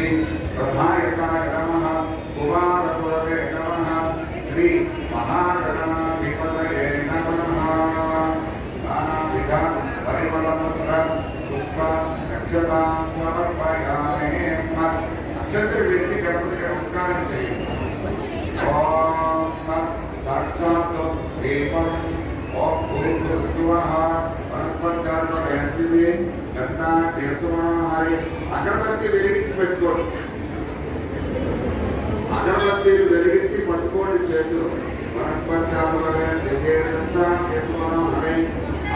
श्री प्रधायकाय नमः कुमारकुलवे नमः श्री महागणाधिपतये नमः नानाविध परिमलपत्र पुष्प अक्षतां समर्पयामि अक्षत्र वेसी गणपति नमस्कारं చేయండి ओम साक्षात् देवं ओम भूर्भुवः वनस्पत्यात्मकयन्ति गन्ना देशमनोहरि अगरबत्ती వెలిగించి పెట్టుకోండి అగరబత్తీలు వెలిగించి పట్టుకోండి చేతులు वनस्पत्यात्मकयन्ति देशमनोहरि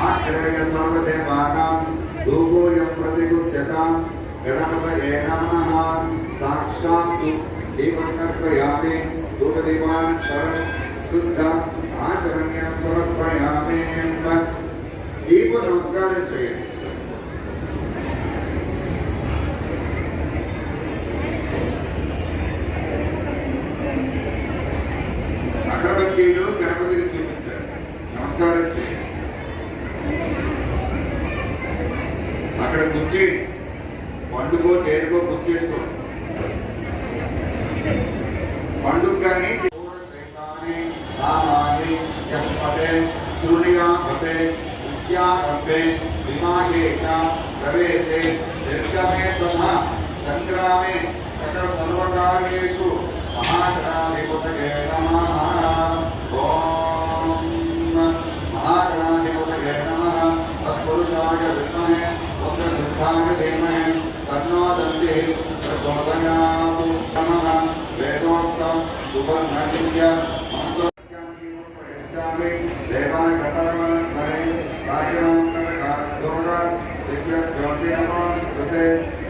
आश्रय सर्वदेवानां धूपोऽयं प्रतिगुह्यतां गणपतये नमः साक्षात् दीपं कर्पयामि धूपदीपान् शुद्धम् आचमनीयं समर्पयामि दीप नमस्कारं చేయండి అగరబత్తీలు గణపతికి చూపించారు నమస్కారం చేయండి అక్కడ కూర్చి పండుగో తేరుకో గుర్తు చేసుకోండి పండుగ కానీ नामानि यस्पते शृणुयामते विद्यारम्भे विमागे च प्रवेशे निर्गमे तथा सङ्ग्रामे सकल सर्वकार्येषु महागणाधिपतये नमः ॐ महागणाधिपतये नमः तत्पुरुषाय विद्महे वक्रतुण्डाय धीमहि तन्नो दन्तिः प्रचोदयात् नमः वेदोक्तं सुवर्णदिव्य देवान घटनां राजनां करका दोरा दिव्य ज्योति नमः